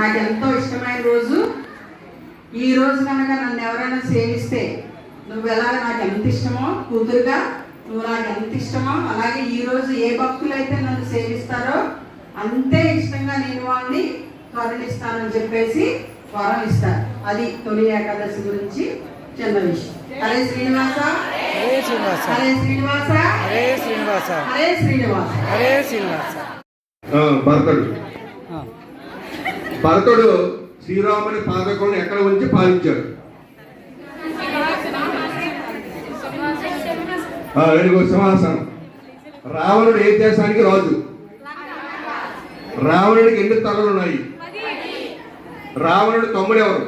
నాకు ఎంతో ఇష్టమైన రోజు ఈ రోజు. కనుక నన్ను ఎవరైనా సేవిస్తే నువ్వు ఎలాగ నాకు ఎంత ఇష్టమో కూతురుగా నువ్వు నాకు ఎంత ఇష్టమో అలాగే ఈ రోజు ఏ భక్తులైతే నన్ను సేవిస్తారో అంతే ఇష్టంగా నేను వాళ్ళని కరుణిస్తానని చెప్పేసి వరం ఇస్తారు. అది తొలి ఏకాదశి గురించి చిన్న విషయం. హరే శ్రీనివాస హరే శ్రీనివాస హరే శ్రీనివాస హరే శ్రీనివాస హరే శ్రీనివాస హరే శ్రీనివాస. భరతుడు శ్రీరాముని పాదకులను ఎక్కడ ఉంచి పాలించాడు? సింహాసనం. రావణుడు ఏ దేశానికి రాజు? రావణుడికి ఎన్ని తలలు ఉన్నాయి? రావణుడు తమ్ముడు ఎవరు?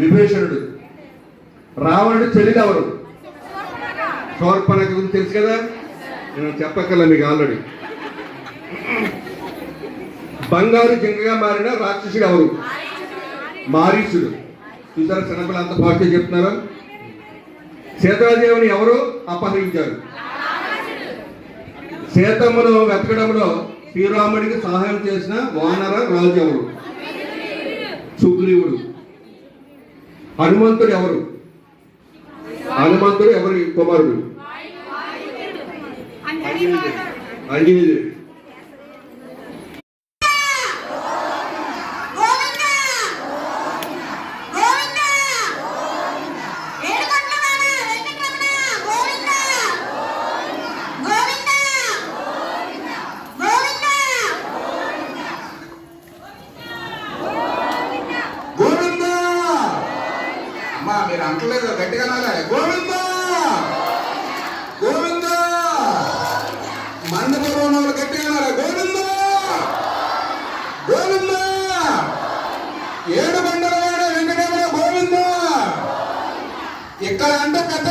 విభీషణుడు. రావణుడు చెల్లిది ఎవరు? శూర్పణఖ గురించి తెలుసు కదా, నేను చెప్పక్కర్లే మీకు ఆల్రెడీ. బంగారు జింకగా మారిన రాక్షసుడు ఎవరు? మారీచుడు. చూసారా చిన్నపిల్ల అంత పాటు చెప్తున్నారు. సీతాదేవిని ఎవరు అపహరించారు? సీతమ్మను వెతకడంలో శ్రీరాముడికి సహాయం చేసిన వానర రాజు ఎవరు? సుగ్రీవుడు. హనుమంతుడు ఎవరు? హనుమంతుడు ఎవరి కుమారుడు? ఆంజనేయుడు. మీరు అంటలేదు గట్టిగా గోవింద గోవింద. మండపంలో గట్టిగా గోవింద గోవింద. ఏడు బండల వెంకటేశ్వర గోవింద. ఇక్కడ అంటే పెద్ద